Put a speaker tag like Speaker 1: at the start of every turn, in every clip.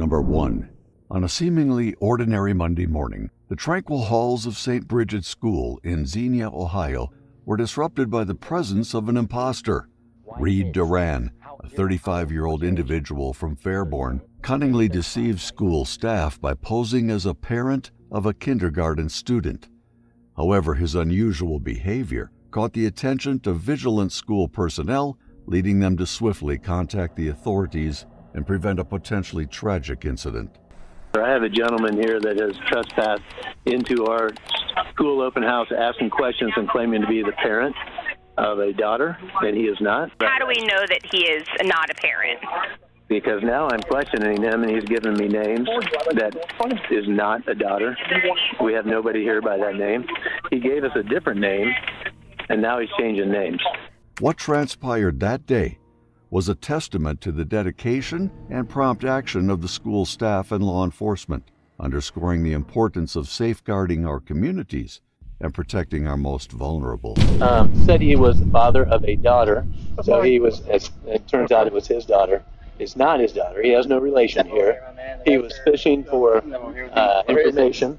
Speaker 1: Number 1. On a seemingly ordinary Monday morning, the tranquil halls of St. Bridget's School in Xenia, Ohio, were disrupted by the presence of an imposter. Reed Duran, a 35-year-old individual from Fairborn, cunningly deceived school staff by posing as a parent of a kindergarten student. However, his unusual behavior caught the attention of vigilant school personnel, leading them to swiftly contact the authorities and prevent a potentially tragic incident.
Speaker 2: I have a gentleman here that has trespassed into our school open house asking questions and claiming to be the parent of a daughter, and he is not.
Speaker 3: How do we know that he is not a parent?
Speaker 2: Because now I'm questioning him, and he's giving me names that is not a daughter. We have nobody here by that name. He gave us a different name, and now he's changing names.
Speaker 1: What transpired that day was a testament to the dedication and prompt action of the school staff and law enforcement, underscoring the importance of safeguarding our communities and protecting our most vulnerable.
Speaker 2: Said he was the father of a daughter, so he was, as it turns out, it was his daughter. It's not his daughter. He has no relation here. He was fishing for information,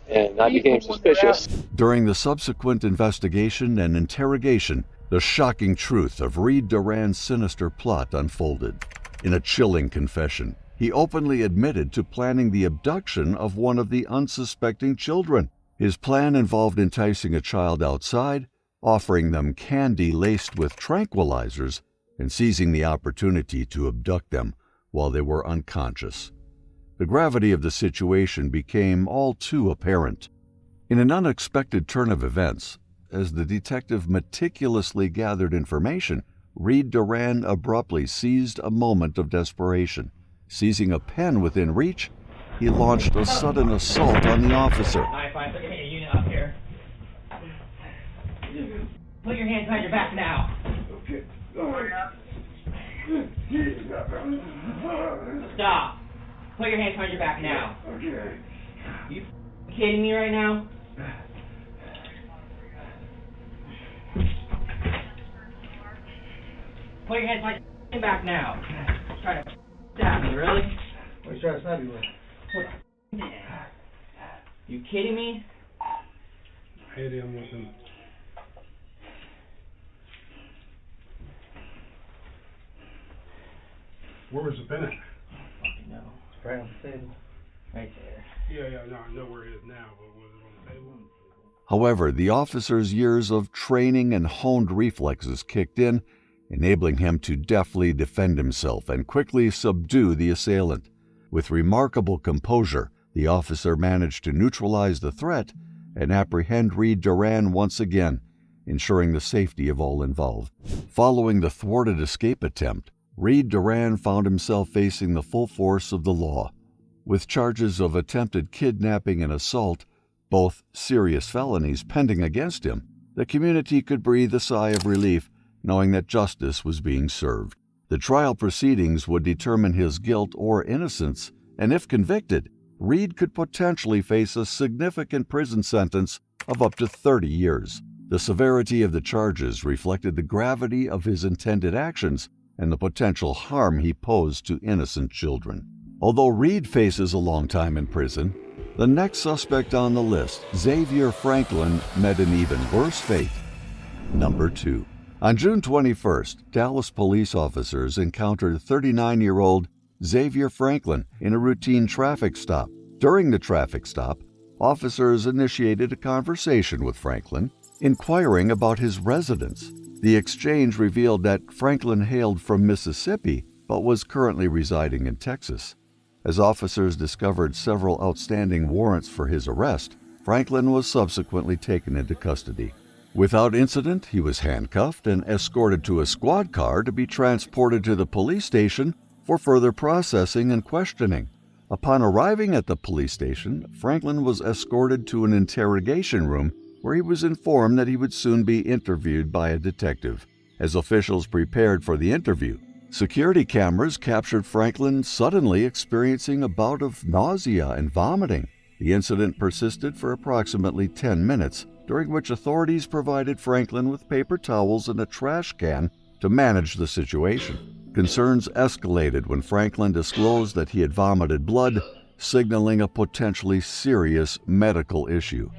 Speaker 2: and I became suspicious.
Speaker 1: During the subsequent investigation and interrogation, the shocking truth of Reed Duran's sinister plot unfolded. In a chilling confession, he openly admitted to planning the abduction of one of the unsuspecting children. His plan involved enticing a child outside, offering them candy laced with tranquilizers, and seizing the opportunity to abduct them while they were unconscious. The gravity of the situation became all too apparent. In an unexpected turn of events, as the detective meticulously gathered information, Reed Duran abruptly seized a moment of desperation. Seizing a pen within reach, he launched a sudden assault on the officer.
Speaker 4: Unit up here. Put your hands behind your back now. Okay. Stop. Put your hands behind your back now. Okay. You kidding me right now? Put your hands behind your back now. Try to stab me, really?
Speaker 5: What are you trying to stab you with?
Speaker 4: What? You kidding me?
Speaker 5: I hit him with him. Where was the pen at?
Speaker 4: No.
Speaker 5: It's right on the table.
Speaker 4: Right there.
Speaker 5: Yeah, no, I know where it is now, but was it on the table?
Speaker 1: However, the officer's years of training and honed reflexes kicked in, enabling him to deftly defend himself and quickly subdue the assailant. With remarkable composure, the officer managed to neutralize the threat and apprehend Reed Duran once again, ensuring the safety of all involved. Following the thwarted escape attempt, Reed Duran found himself facing the full force of the law. With charges of attempted kidnapping and assault, both serious felonies pending against him, the community could breathe a sigh of relief knowing that justice was being served. The trial proceedings would determine his guilt or innocence, and if convicted, Reed could potentially face a significant prison sentence of up to 30 years. The severity of the charges reflected the gravity of his intended actions and the potential harm he posed to innocent children. Although Reed faces a long time in prison, the next suspect on the list, Xavier Franklin, met an even worse fate. Number 2. On June 21st, Dallas police officers encountered 39-year-old Xavier Franklin in a routine traffic stop. During the traffic stop, officers initiated a conversation with Franklin, inquiring about his residence. The exchange revealed that Franklin hailed from Mississippi, but was currently residing in Texas. As officers discovered several outstanding warrants for his arrest, Franklin was subsequently taken into custody. Without incident, he was handcuffed and escorted to a squad car to be transported to the police station for further processing and questioning. Upon arriving at the police station, Franklin was escorted to an interrogation room where he was informed that he would soon be interviewed by a detective. As officials prepared for the interview, security cameras captured Franklin suddenly experiencing a bout of nausea and vomiting. The incident persisted for approximately 10 minutes, during which authorities provided Franklin with paper towels and a trash can to manage the situation. Concerns escalated when Franklin disclosed that he had vomited blood, signaling a potentially serious medical issue.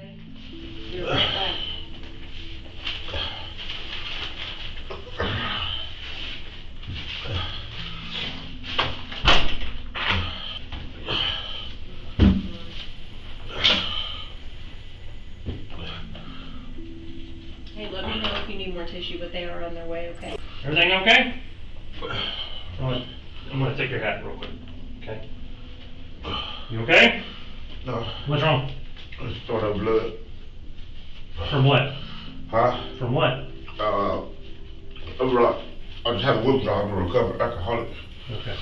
Speaker 6: Hey, let me know if you need more tissue, but they are on their way, okay?
Speaker 7: Everything okay? I'm gonna take your hat real quick, okay? You okay?
Speaker 8: No,
Speaker 7: What's wrong?
Speaker 8: I just thought of blood.
Speaker 7: From what?
Speaker 8: Huh?
Speaker 7: From what?
Speaker 8: I just had a withdrawal. I'm a recovered alcoholic.
Speaker 7: Okay.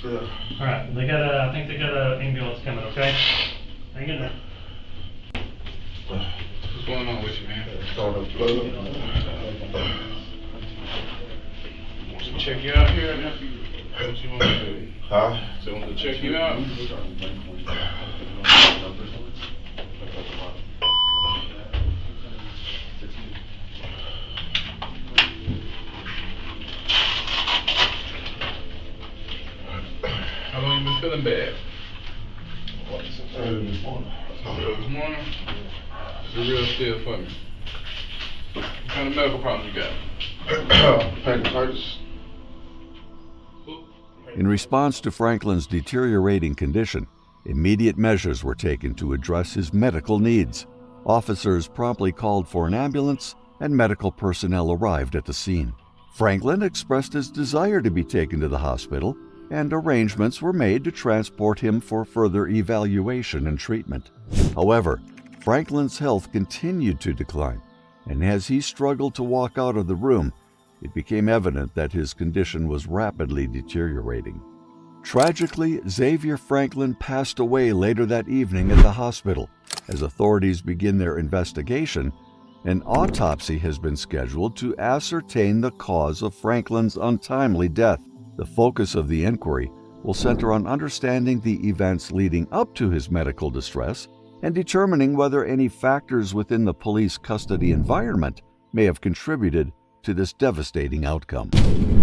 Speaker 8: Yeah.
Speaker 7: Alright, I think they got an ambulance coming, okay? Hang in there.
Speaker 9: What's going on with you, man?
Speaker 8: I thought of blood.
Speaker 9: Want to check you out here, nephew? What you want to do?
Speaker 8: Huh?
Speaker 9: So want to check you out? How long you been feeling bad?
Speaker 8: Early this morning.
Speaker 9: Early this morning? It's real still for me. What kind of medical problems you got?
Speaker 8: Pancreatitis.
Speaker 1: In response to Franklin's deteriorating condition, immediate measures were taken to address his medical needs. Officers promptly called for an ambulance, and medical personnel arrived at the scene. Franklin expressed his desire to be taken to the hospital, and arrangements were made to transport him for further evaluation and treatment. However, Franklin's health continued to decline, and as he struggled to walk out of the room, it became evident that his condition was rapidly deteriorating. Tragically, Xavier Franklin passed away later that evening at the hospital. As authorities begin their investigation, an autopsy has been scheduled to ascertain the cause of Franklin's untimely death. The focus of the inquiry will center on understanding the events leading up to his medical distress and determining whether any factors within the police custody environment may have contributed to this devastating outcome.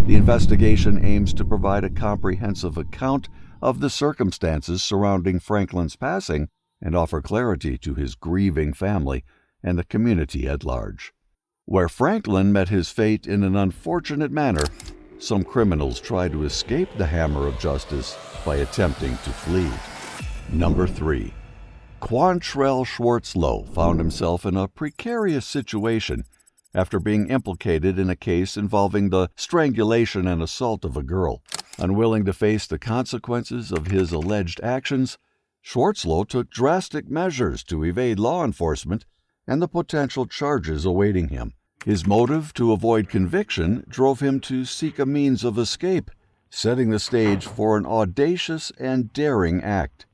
Speaker 1: The investigation aims to provide a comprehensive account of the circumstances surrounding Franklin's passing and offer clarity to his grieving family and the community at large. Where Franklin met his fate in an unfortunate manner, some criminals tried to escape the hammer of justice by attempting to flee. Number 3. Quantrell Schwartzlow found himself in a precarious situation after being implicated in a case involving the strangulation and assault of a girl. Unwilling to face the consequences of his alleged actions, Schwartzlow took drastic measures to evade law enforcement and the potential charges awaiting him. His motive to avoid conviction drove him to seek a means of escape, setting the stage for an audacious and daring act.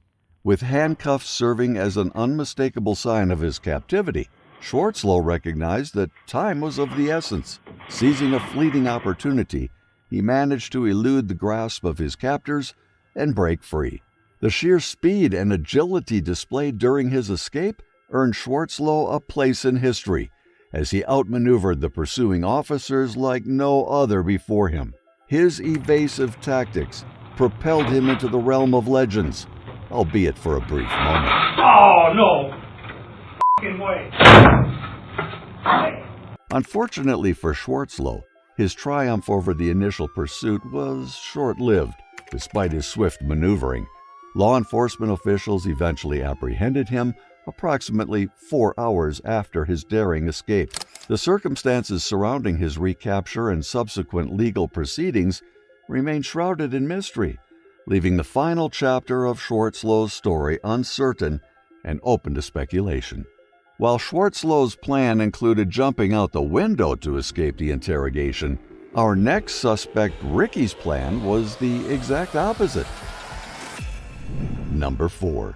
Speaker 1: With handcuffs serving as an unmistakable sign of his captivity, Schwartzlow recognized that time was of the essence. Seizing a fleeting opportunity, he managed to elude the grasp of his captors and break free. The sheer speed and agility displayed during his escape earned Schwartzlow a place in history, as he outmaneuvered the pursuing officers like no other before him. His evasive tactics propelled him into the realm of legends, albeit for a brief moment.
Speaker 7: Oh, no! F***ing way!
Speaker 1: Unfortunately for Schwartzlow, his triumph over the initial pursuit was short-lived. Despite his swift maneuvering, law enforcement officials eventually apprehended him approximately 4 hours after his daring escape. The circumstances surrounding his recapture and subsequent legal proceedings remain shrouded in mystery, leaving the final chapter of Schwartzlow's story uncertain and open to speculation. While Schwartzlow's plan included jumping out the window to escape the interrogation, our next suspect, Ricky's plan, was the exact opposite. Number 4.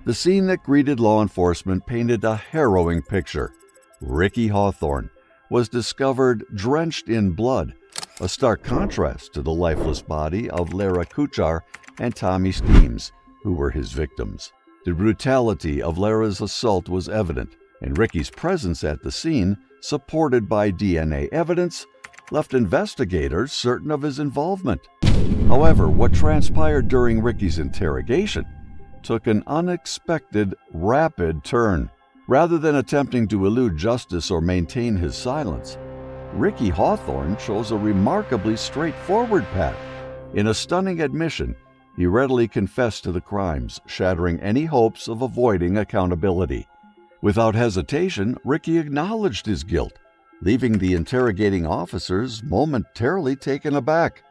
Speaker 1: The scene that greeted law enforcement painted a harrowing picture. Ricky Hawthorne was discovered drenched in blood, a stark contrast to the lifeless body of Lara Kuchar and Tommy Steems, who were his victims. The brutality of Lara's assault was evident, and Ricky's presence at the scene, supported by DNA evidence, left investigators certain of his involvement. However, what transpired during Ricky's interrogation took an unexpected, rapid turn. Rather than attempting to elude justice or maintain his silence, Ricky Hawthorne chose a remarkably straightforward path. In a stunning admission, he readily confessed to the crimes, shattering any hopes of avoiding accountability. Without hesitation, Ricky acknowledged his guilt, leaving the interrogating officers momentarily taken aback.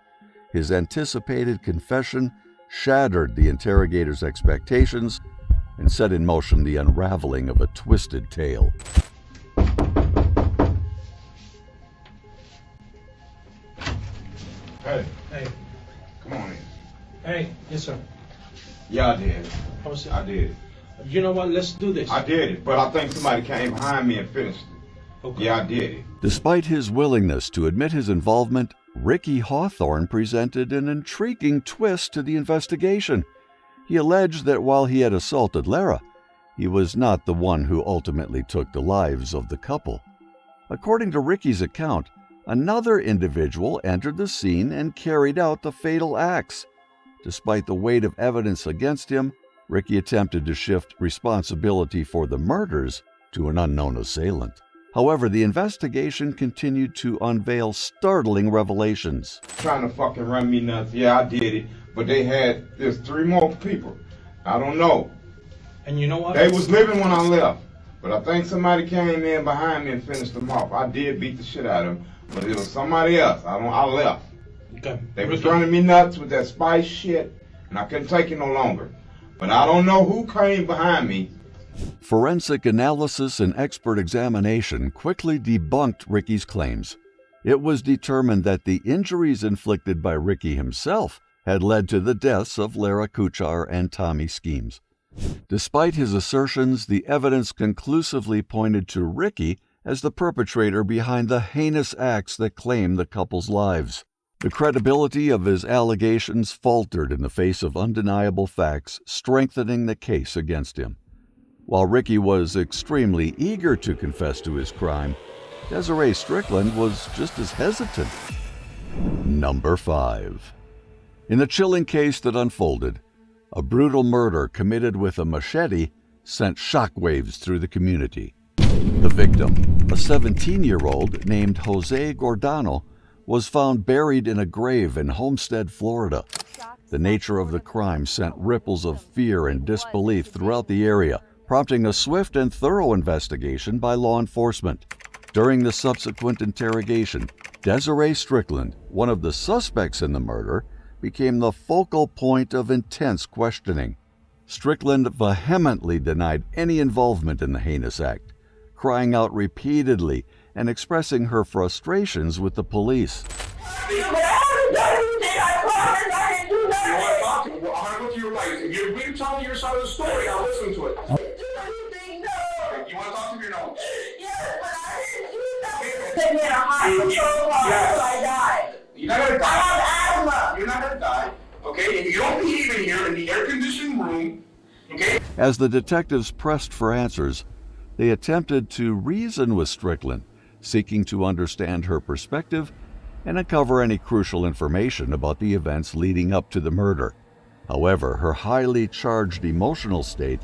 Speaker 1: His anticipated confession shattered the interrogators' expectations and set in motion the unraveling of a twisted tale.
Speaker 8: Hey,
Speaker 5: Hey,
Speaker 8: come on in.
Speaker 5: hey, yes, sir.
Speaker 8: Yeah, I did it.
Speaker 5: Post it.
Speaker 8: I did it.
Speaker 5: You know what? Let's do this.
Speaker 8: I did it, but I think somebody came behind me and finished it.
Speaker 5: Okay.
Speaker 8: Yeah, I did it.
Speaker 1: Despite his willingness to admit his involvement, Ricky Hawthorne presented an intriguing twist to the investigation. He alleged that while he had assaulted Lara, he was not the one who ultimately took the lives of the couple. According to Ricky's account, another individual entered the scene and carried out the fatal acts. Despite the weight of evidence against him, Ricky attempted to shift responsibility for the murders to an unknown assailant. However, the investigation continued to unveil startling revelations.
Speaker 8: Trying to fucking run me nuts. Yeah, I did it, but there's 3 more people. I don't know.
Speaker 5: And you know what?
Speaker 8: They was living when I left, but I think somebody came in behind me and finished them off. I did beat the shit out of them, but it was somebody else. I left.
Speaker 5: Okay.
Speaker 8: They was running me nuts with that spice shit, and I couldn't take it no longer. But I don't know who came behind me.
Speaker 1: Forensic analysis and expert examination quickly debunked Ricky's claims. It was determined that the injuries inflicted by Ricky himself had led to the deaths of Lara Kuchar and Tommy Schemes. Despite his assertions, the evidence conclusively pointed to Ricky as the perpetrator behind the heinous acts that claimed the couple's lives. The credibility of his allegations faltered in the face of undeniable facts, strengthening the case against him. While Ricky was extremely eager to confess to his crime, Desiree Strickland was just as hesitant. Number 5. In the chilling case that unfolded, a brutal murder committed with a machete sent shockwaves through the community. The victim, a 17-year-old named Jose Gordano, was found buried in a grave in Homestead, Florida. The nature of the crime sent ripples of fear and disbelief throughout the area, prompting a swift and thorough investigation by law enforcement. During the subsequent interrogation, Desiree Strickland, one of the suspects in the murder, became the focal point of intense questioning. Strickland vehemently denied any involvement in the heinous act, crying out repeatedly and expressing her frustrations with the police.
Speaker 10: I'm gonna go to your right. If you're really telling your side of the story, I'll listen to it. You want to talk to me or no?
Speaker 11: Yes, but I didn't do that. Put me in a hospital, so I died.
Speaker 10: You're not gonna die.
Speaker 11: I have asthma.
Speaker 10: You're not gonna die. Okay? And you don't behave in here in the air-conditioned room. Okay?
Speaker 1: As the detectives pressed for answers, they attempted to reason with Strickland, seeking to understand her perspective and uncover any crucial information about the events leading up to the murder. However, her highly charged emotional state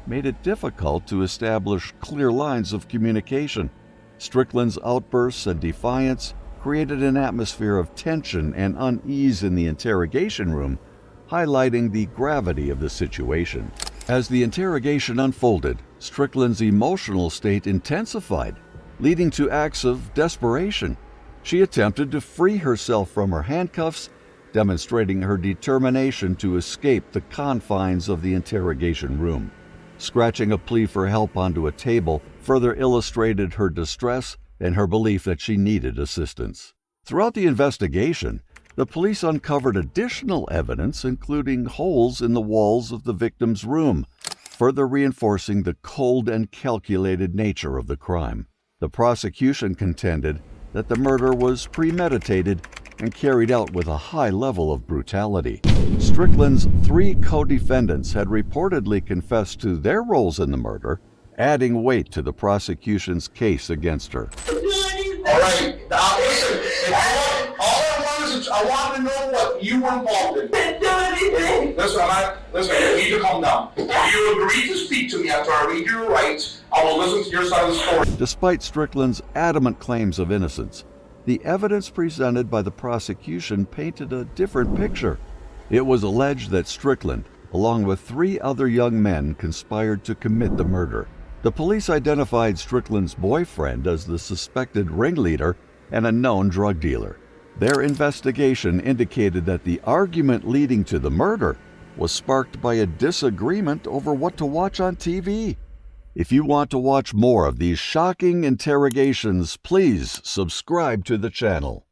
Speaker 1: made it difficult to establish clear lines of communication. Strickland's outbursts and defiance created an atmosphere of tension and unease in the interrogation room, highlighting the gravity of the situation. As the interrogation unfolded, Strickland's emotional state intensified, leading to acts of desperation. She attempted to free herself from her handcuffs, demonstrating her determination to escape the confines of the interrogation room. Scratching a plea for help onto a table further illustrated her distress and her belief that she needed assistance. Throughout the investigation, the police uncovered additional evidence, including holes in the walls of the victim's room, further reinforcing the cold and calculated nature of the crime. The prosecution contended that the murder was premeditated and carried out with a high level of brutality. Strickland's 3 co-defendants had reportedly confessed to their roles in the murder, adding weight to the prosecution's case against her.
Speaker 10: All right. Now listen. you were involved in.
Speaker 11: Didn't do anything.
Speaker 10: Listen, you need to calm down. If you agree to speak to me after I read your rights, I will listen to your side of the story.
Speaker 1: Despite Strickland's adamant claims of innocence, the evidence presented by the prosecution painted a different picture. It was alleged that Strickland, along with 3 other young men, conspired to commit the murder. The police identified Strickland's boyfriend as the suspected ringleader and a known drug dealer. Their investigation indicated that the argument leading to the murder was sparked by a disagreement over what to watch on TV. If you want to watch more of these shocking interrogations, please subscribe to the channel.